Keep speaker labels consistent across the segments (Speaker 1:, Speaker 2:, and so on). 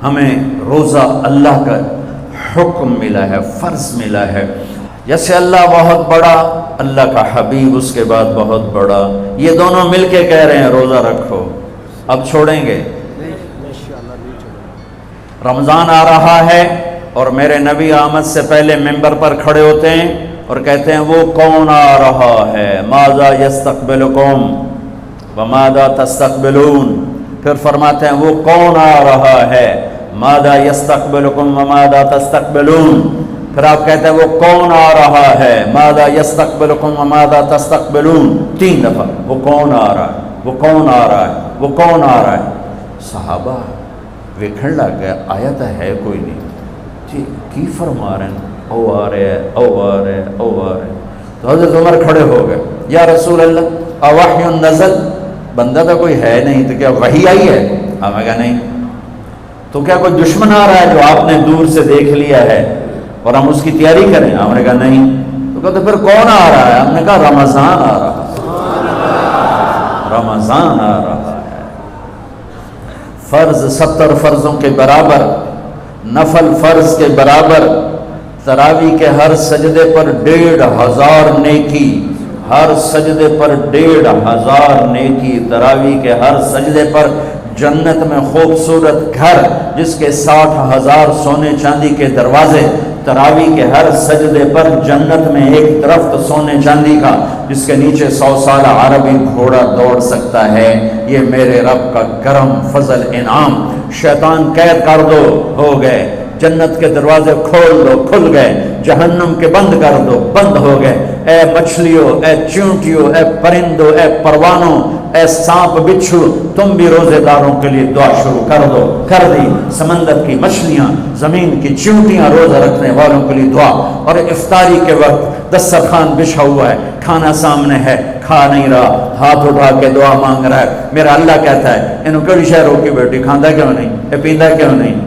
Speaker 1: ہمیں روزہ اللہ کا حکم ملا ہے، فرض ملا ہے. جیسے اللہ بہت بڑا، اللہ کا حبیب اس کے بعد بہت بڑا، یہ دونوں مل کے کہہ رہے ہیں روزہ رکھو. اب چھوڑیں گے؟ رمضان آ رہا ہے اور میرے نبی آمد سے پہلے ممبر پر کھڑے ہوتے ہیں اور کہتے ہیں وہ کون آ رہا ہے، ماذا یستقبلکم وماذا تستقبلون. پھر فرماتے ہیں وہ کون آ رہا ہے، ماذا یستقبلکم وماذا تستقبلون. پھر آپ کہتے ہیں وہ کون آ رہا ہے، ماذا یستقبلکم وماذا تستقبلون. 3 دفعہ وہ کون آ رہا ہے، وہ کون آ رہا ہے، وہ کون آ رہا ہے. صحابہ ویکھن لگ گیا آیت ہے کوئی نہیں جی کی فرما رہے ہیں، او آ رہے ہیں، او آ رہے ہیں، او آ رہے ہیں. تو حضرت عمر کھڑے ہو گئے، یا رسول اللہ اوحی نزل، بندہ تو کوئی ہے نہیں، تو کیا وحی آئی ہے؟ ہم نے کہا نہیں. تو کیا کوئی دشمن آ رہا ہے جو آپ نے دور سے دیکھ لیا ہے اور ہم اس کی تیاری کریں؟ ہم نے کہا نہیں. تو کہا تو پھر کون آ رہا ہے؟ ہم نے کہا رمضان آ رہا ہے، رمضان آ رہا ہے. فرض 70 فرضوں کے برابر، نفل فرض کے برابر. تراویح کے ہر سجدے پر 1500 نیکی، ہر سجدے پر 1500 نیکی. تراویح کے ہر سجدے پر جنت میں خوبصورت گھر جس کے 60,000 سونے چاندی کے دروازے. تراویح کے ہر سجدے پر جنت میں ایک درخت سونے چاندی کا جس کے نیچے 100 سالہ عربی گھوڑا دوڑ سکتا ہے. یہ میرے رب کا کرم فضل انعام. شیطان قید کر دو، ہو گئے. جنت کے دروازے کھول دو، کھل گئے. جہنم کے بند کر دو، بند ہو گئے. اے مچھلیوں، اے چونٹیوں، اے پرندوں، اے پروانوں، اے سانپ بچھو، تم بھی روزے داروں کے لیے دعا شروع کر دو. کر دی. سمندر کی مچھلیاں، زمین کی چونٹیاں، روزہ رکھنے والوں کے لیے دعا. اور افطاری کے وقت دسترخوان بچھا ہوا ہے، کھانا سامنے ہے، کھا نہیں رہا، ہاتھ اٹھا کے دعا مانگ رہا ہے. میرا اللہ کہتا ہے انہوں کڑی شہ روکی بیٹی، کھاندہ کیوں نہیں، یہ پیندہ کیوں نہیں؟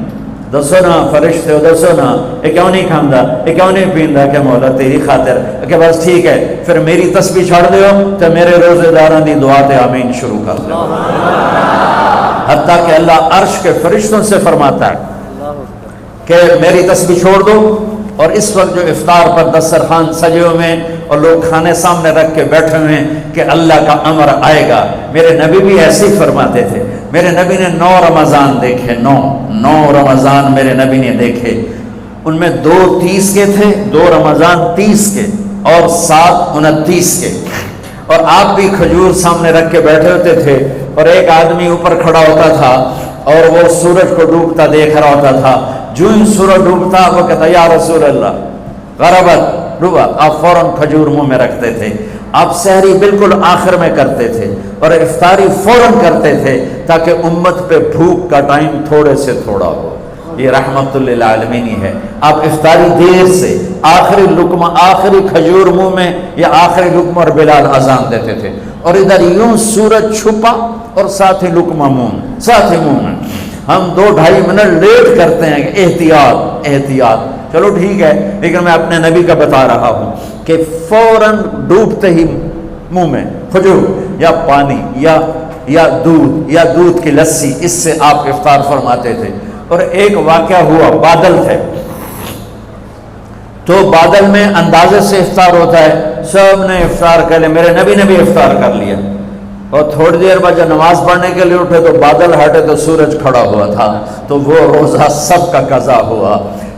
Speaker 1: دسو نا فرشتے ہو، دسو نا یہ کیوں نہیں کھاندہ، یہ کیوں نہیں پیندہ؟ کہ مولا تیری خاطر. کہ بس ٹھیک ہے پھر میری تسبیح چھوڑ دیو تو میرے روزے داران دی دعا تے آمین شروع کر دو. حتیٰ کہ اللہ عرش کے فرشتوں سے فرماتا ہے کہ میری تسبیح چھوڑ دو. اور اس وقت جو افطار پر دسترخوان سجے ہوئے ہیں اور لوگ کھانے سامنے رکھ کے بیٹھے ہوئے ہیں کہ اللہ کا امر آئے گا. میرے نبی بھی ایسے ہی فرماتے تھے. میرے نبی نے 9 رمضان دیکھے، 9 رمضان میرے نبی نے دیکھے. ان میں 2 30 کے تھے، 2 رمضان 30 کے اور 7 29 کے. اور آپ بھی کھجور سامنے رکھ کے بیٹھے ہوتے تھے اور ایک آدمی اوپر کھڑا ہوتا تھا اور وہ سورج کو ڈوبتا دیکھ رہا ہوتا تھا. جو ہی سورج ڈوبتا وہ کہتا یا رسول اللہ غربت ڈوبا، آپ فوراً کھجور منہ میں رکھتے تھے. آپ سحری بالکل آخر میں کرتے تھے اور افطاری فوراً کرتے تھے تاکہ امت پہ بھوک کا ٹائم تھوڑے سے تھوڑا ہو. یہ رحمت للعالمین ہے. آپ افطاری دیر سے، آخری لقمہ، آخری کھجور منہ میں یا آخری لقمہ، اور بلال اذان دیتے تھے اور ادھر یوں سورج چھپا اور ساتھ ہی لقمہ منہ، ساتھ ہی منہ میں. ہم 2-2.5 منٹ لیٹ کرتے ہیں کہ احتیاط احتیاط. چلو ٹھیک ہے، لیکن میں اپنے نبی کا بتا رہا ہوں کہ فوراً ڈوبتے ہی منہ میں کھجور یا پانی یا دودھ کی لسی، اس سے آپ افطار فرماتے تھے. اور ایک واقعہ ہوا، بادل تھے تو بادل میں اندازے سے افطار ہوتا ہے. سب نے افطار کر لیا، میرے نبی نے بھی افطار کر لیا. اور تھوڑی دیر بعد جب نماز پڑھنے کے لیے اٹھے تو بادل ہٹے تو سورج کھڑا ہوا تھا. تو وہ روزہ سب کا قضا ہوا.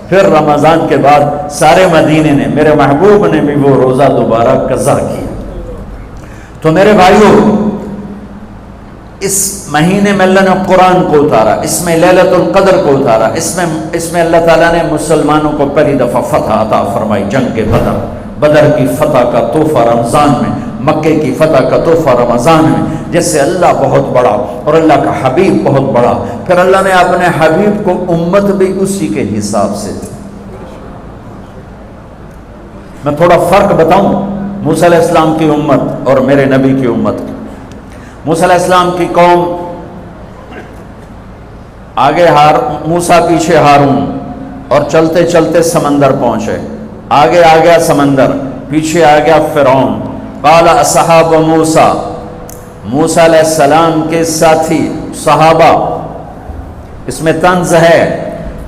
Speaker 1: پھر رمضان کے بعد سارے مدینے نے، میرے محبوب نے بھی وہ روزہ دوبارہ قضا کیا. تو میرے بھائیوں، اس مہینے میں اللہ نے قرآن کو اتارا، اس میں لیلۃ القدر کو اتارا، اس میں اللہ تعالیٰ نے مسلمانوں کو پہلی دفعہ فتح عطا فرمائی. جنگ بدر کی فتح کا تحفہ رمضان میں، مکے کی فتح کا تحفہ رمضان میں. جیسے اللہ بہت بڑا اور اللہ کا حبیب بہت بڑا، پھر اللہ نے اپنے حبیب کو امت بھی اسی کے حساب سے دی. میں تھوڑا فرق بتاؤں موسیٰ علیہ السلام کی امت اور میرے نبی کی امت کی. موسیٰ علیہ السلام کی قوم آگے موسیٰ پیچھے ہارون، اور چلتے چلتے سمندر پہنچے. آگے آ گیا سمندر، پیچھے آ گیا فرعون. قال اصحاب موسیٰ، موسیٰ علیہ السلام کے ساتھی صحابہ اس میں طنز ہے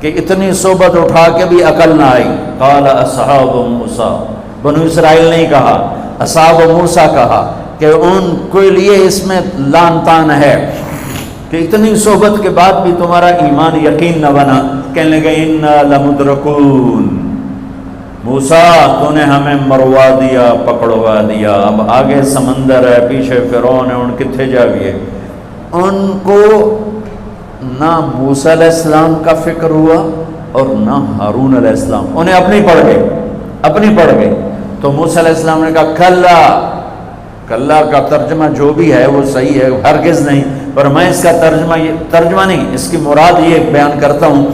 Speaker 1: کہ اتنی صحبت اٹھا کے بھی عقل نہ آئی. قال اصحاب موسیٰ، بنو اسرائیل نہیں کہا، اصحاب موسیٰ کہا، کہ ان کے لیے اس میں لان تان ہے کہ اتنی صحبت کے بعد بھی تمہارا ایمان یقین نہ بنا. کہنے لگے انا لمدرکون، موسیٰ تو نے ہمیں مروا دیا، پکڑوا دیا، اب آگے سمندر ہے، پیچھے فرعون ہے، ان کتنے جاویے. ان کو نہ موسیٰ علیہ السلام کا فکر ہوا اور نہ ہارون علیہ السلام، انہیں اپنی پڑ گئے. تو موسیٰ علیہ السلام نے کہا کلا. کلا کا ترجمہ جو بھی ہے وہ صحیح ہے، ہرگز نہیں، پر میں اس کا ترجمہ نہیں، اس کی مراد یہ بیان کرتا ہوں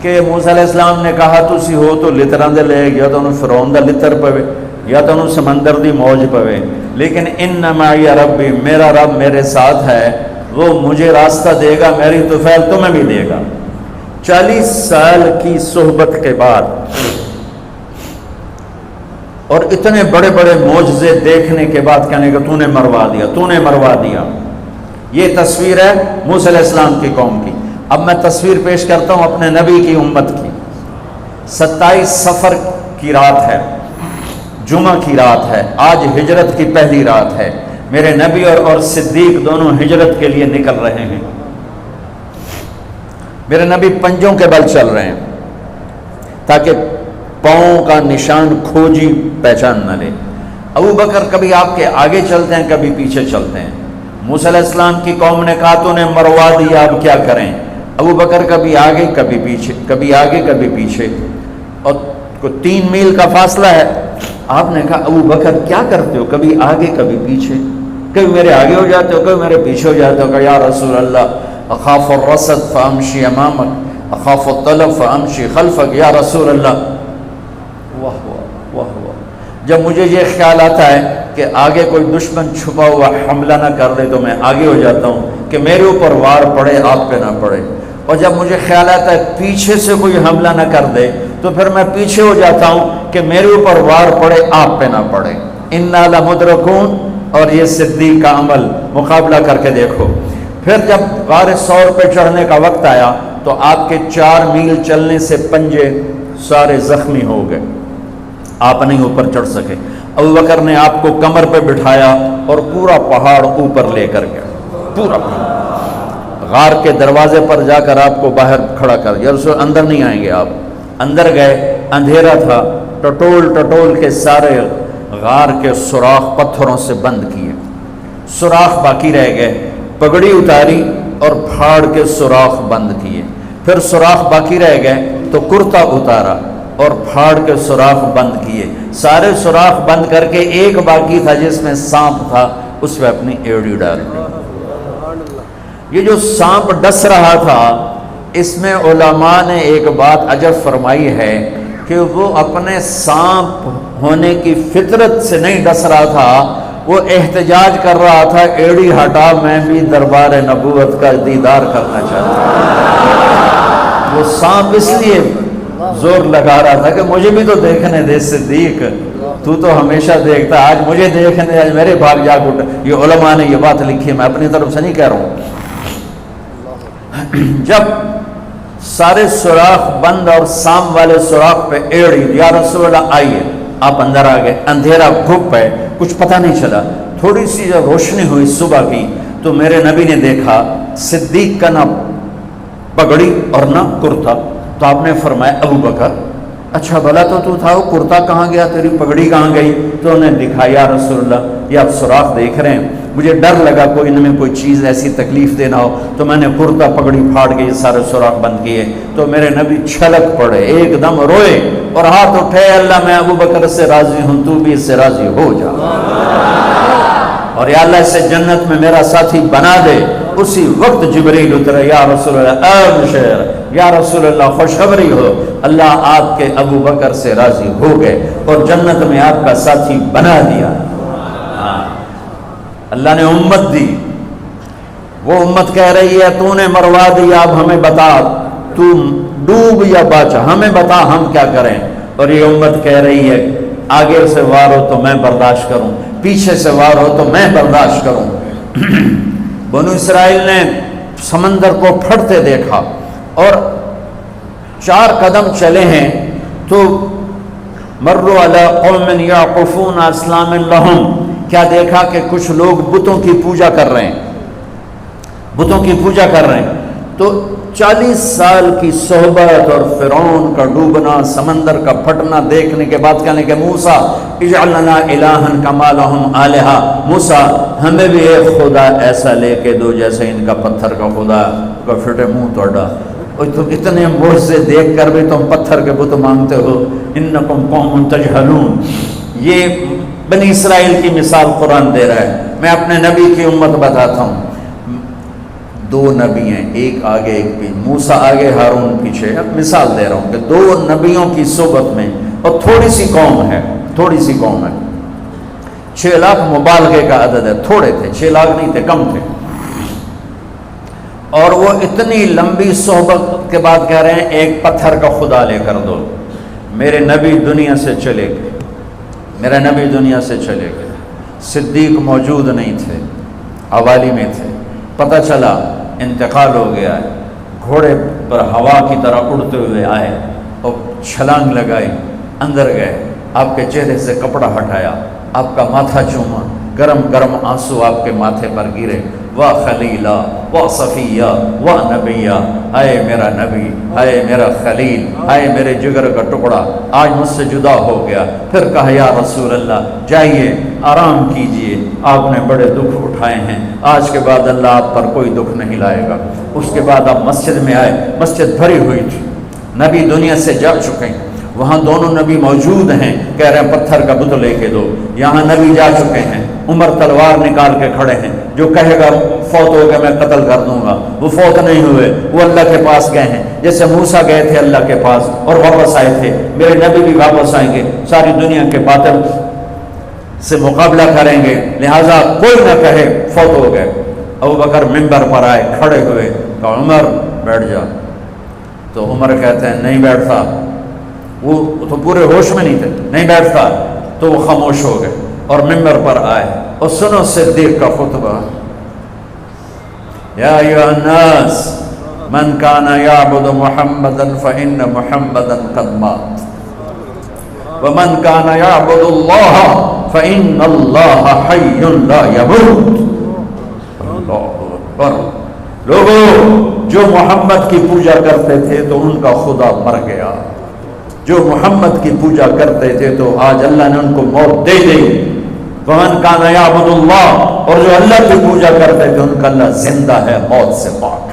Speaker 1: کہ موسیٰ علیہ السلام نے کہا تسی ہو تو لتراں دے لے، یا تو انہوں فرعون دا لتر پوے، یا تو انہوں سمندر دی موج پوے، لیکن ان معی ربی، میرا رب میرے ساتھ ہے، وہ مجھے راستہ دے گا، میری طفیل تمہیں بھی دے گا. 40 سال کی صحبت کے بعد اور اتنے بڑے بڑے معجزے دیکھنے کے بعد کہنے کہ تو نے مروا دیا. یہ تصویر ہے موسیٰ علیہ السلام کی قوم کی. اب میں تصویر پیش کرتا ہوں اپنے نبی کی امت کی. 27 صفر کی رات ہے، جمعہ کی رات ہے، آج ہجرت کی پہلی رات ہے. میرے نبی اور صدیق دونوں ہجرت کے لیے نکل رہے ہیں. میرے نبی پنجوں کے بل چل رہے ہیں تاکہ پاؤں کا نشان کھوجی پہچان نہ لے. ابو بکر کبھی آپ کے آگے چلتے ہیں، کبھی پیچھے چلتے ہیں. موسیٰ علیہ السلام کی قوم نے کہا تو نے مروا دیا، اب کیا کریں. ابو بکر کبھی آگے کبھی پیچھے، کبھی آگے کبھی پیچھے، اور 3 میل کا فاصلہ ہے. آپ نے کہا ابو بکر کیا کرتے ہو، کبھی آگے کبھی پیچھے، کبھی میرے آگے ہو جاتے ہو، کبھی میرے پیچھے ہو جاتے ہو. کہ یا رسول اللہ اخاف الرصد فامشی امامک اخاف الطلب فامشی خلفک. یا رسول اللہ، واہ واہ واہ واہ، جب مجھے یہ خیال آتا ہے کہ آگے کوئی دشمن چھپا ہوا حملہ نہ کر دے تو میں آگے ہو جاتا ہوں کہ میرے اوپر وار پڑے، آپ پہ نہ پڑے. اور جب مجھے خیال آتا ہے پیچھے سے کوئی حملہ نہ کر دے تو پھر میں پیچھے ہو جاتا ہوں کہ میرے اوپر وار پڑے، آپ پہ نہ پڑے. انا لمدرکون. اور یہ صدیق کا عمل مقابلہ کر کے دیکھو. پھر جب غار ثور پہ چڑھنے کا وقت آیا تو آپ کے 4 میل چلنے سے پنجے سارے زخمی ہو گئے، آپ نہیں اوپر چڑھ سکے. ابو بکر نے آپ کو کمر پہ بٹھایا اور پورا پہاڑ اوپر لے کر گیا، پورا پہاڑ. غار کے دروازے پر جا کر آپ کو باہر کھڑا کر دیا. رسول اندر نہیں آئیں گے. آپ اندر گئے، اندھیرا تھا، ٹٹول کے سارے غار کے سوراخ پتھروں سے بند کیے، سوراخ باقی رہ گئے. پگڑی اتاری اور پھاڑ کے سوراخ بند کیے. پھر سوراخ باقی رہ گئے تو کرتا اتارا اور پھاڑ کے سوراخ بند کیے. سارے سوراخ بند کر کے ایک باقی تھا جس میں سانپ تھا، اس میں اپنی ایڑی ڈال دی. یہ جو سانپ ڈس رہا تھا، اس میں علماء نے ایک بات عجب فرمائی ہے کہ وہ اپنے سانپ ہونے کی فطرت سے نہیں ڈس رہا تھا، وہ احتجاج کر رہا تھا ایڑی ہٹا، میں بھی دربار نبوت کا دیدار کرنا چاہتا ہوں. وہ سانپ اس لیے زور لگا رہا تھا کہ مجھے بھی تو دیکھنے دے صدیق، تو ہمیشہ دیکھتا، آج مجھے دیکھنے دے، آج میرے بھاگ جاگ اٹھ. یہ علماء نے یہ بات لکھی ہے، میں اپنی طرف سے نہیں کہہ رہا ہوں. جب سارے سوراخ بند اور سام والے سوراخ پہ ایڑی، یا رسول اللہ آئیے. آپ اندر آ گئے. اندھیرا گھپ ہے، کچھ پتہ نہیں چلا. تھوڑی سی جب روشنی ہوئی صبح کی تو میرے نبی نے دیکھا صدیق کا نہ پگڑی اور نہ کرتا. تو آپ نے فرمایا ابو بکر اچھا بھلا تو تھا، وہ کرتا کہاں گیا، تیری پگڑی کہاں گئی؟ تو انہیں دکھایا یا رسول اللہ یہ آپ سوراخ دیکھ رہے ہیں، مجھے ڈر لگا کوئی ان میں کوئی چیز ایسی تکلیف دینا ہو، تو میں نے کرتا پگڑی پھاڑ کے یہ سارے سوراخ بند کیے. تو میرے نبی چھلک پڑے، ایک دم روئے اور ہاتھ اٹھے، اللہ میں ابو بکر سے راضی ہوں، تو بھی اس سے راضی ہو جا، اور یا اللہ اسے جنت میں میرا ساتھی بنا دے. اسی وقت جبریل اترے، یا رسول اللہ ابشر، یا رسول اللہ خوشخبری ہو، اللہ آپ کے ابو بکر سے راضی ہو گئے اور جنت میں آپ کا ساتھی بنا دیا. اللہ نے امت دی. وہ امت کہہ رہی ہے تو نے مروا دیا، اب ہمیں بتا تو ڈوب یا بچا، ہمیں بتا ہم کیا کریں. اور یہ امت کہہ رہی ہے آگے سے وار ہو تو میں برداشت کروں، پیچھے سے وار ہو تو میں برداشت کروں. بنو اسرائیل نے سمندر کو پھٹتے دیکھا، اور 4 قدم چلے ہیں تو مروا علی قوم یعقفون اصنام لہم، کیا دیکھا کہ کچھ لوگ بتوں کی پوجا کر رہے ہیں، بتوں کی پوجا کر رہے ہیں۔ تو 40 سال کی صحبت اور فرعون کا ڈوبنا، سمندر کا پھٹنا دیکھنے کے بعد کہنے کہ موسیٰ اجعل لنا الہا کما لہم آلہہ، موسیٰ ہمیں بھی ایک خدا ایسا لے کے دو جیسے ان کا پتھر کا خدا کا پھٹے منہ توڑا، اور تم اتنے معجزے دیکھ کر بھی تم پتھر کے بت مانگتے ہو، انکم قوم تجہلون۔ یہ بنی اسرائیل کی مثال قرآن دے رہا ہے۔ میں اپنے نبی کی امت بتاتا ہوں، 2 نبی ہیں، ایک آگے ایک بھی، موسیٰ آگے ہارون پیچھے۔ اب مثال دے رہا ہوں کہ 2 نبیوں کی صحبت میں، اور تھوڑی سی قوم ہے، تھوڑی سی قوم ہے، 6 لاکھ مبالغے کا عدد ہے، تھوڑے تھے، 6 لاکھ نہیں تھے، کم تھے، اور وہ اتنی لمبی صحبت کے بعد کہہ رہے ہیں ایک پتھر کا خدا لے کر دو۔ میرے نبی دنیا سے چلے گئے، میرا نبی دنیا سے چلے گئے، صدیق موجود نہیں تھے، حوالی میں تھے، پتہ چلا انتقال ہو گیا ہے، گھوڑے پر ہوا کی طرح اڑتے ہوئے آئے اور چھلانگ لگائی، اندر گئے، آپ کے چہرے سے کپڑا ہٹایا، آپ کا ماتھا چوما، گرم گرم آنسو آپ کے ماتھے پر گرے، واہ خلیلہ واہ صفیہ واہ نبیہ، اے میرا نبی، اے میرا خلیل، اے میرے جگر کا ٹکڑا، آج مجھ سے جدا ہو گیا۔ پھر کہا یا رسول اللہ جائیے آرام کیجئے، آپ نے بڑے دکھ اٹھائے ہیں، آج کے بعد اللہ آپ پر کوئی دکھ نہیں لائے گا۔ اس کے بعد آپ مسجد میں آئے، مسجد بھری ہوئی تھی، نبی دنیا سے جا چکے ہیں، وہاں دونوں نبی موجود ہیں، کہہ رہے ہیں پتھر کا بت لے کے دو، یہاں نبی جا چکے ہیں، عمر تلوار نکال کے کھڑے ہیں، جو کہے گا فوت ہو گیا میں قتل کر دوں گا، وہ فوت نہیں ہوئے، وہ اللہ کے پاس گئے ہیں، جیسے موسیٰ گئے تھے اللہ کے پاس اور واپس آئے تھے، میرے نبی بھی واپس آئیں گے، ساری دنیا کے باطل سے مقابلہ کریں گے، لہٰذا کوئی نہ کہے فوت ہو گئے۔ ابوبکر منبر پر آئے، کھڑے ہوئے، کہا عمر بیٹھ جا، تو عمر کہتے ہیں نہیں بیٹھتا، وہ تو پورے ہوش میں نہیں تھے، نہیں بیٹھتا، تو وہ خاموش ہو گئے اور منبر پر آئے، اور سنو صدیق کا خطبہ، یا ایھا الناس من کان یعبد محمدا فإن محمدا قد مات ومن کان یعبد اللہ فإن اللہ حی لا یموت۔ اللہ اکبر۔ لوگوں جو محمد کی پوجا کرتے تھے تو ان کا خدا مر گیا، جو محمد کی پوجا کرتے تھے تو آج اللہ نے ان کو موت دے دی۔ ومن کان یعبد اللہ، اور جو اللہ کی پوجا کرتے تھے ان کا اللہ زندہ ہے، موت سے پاک۔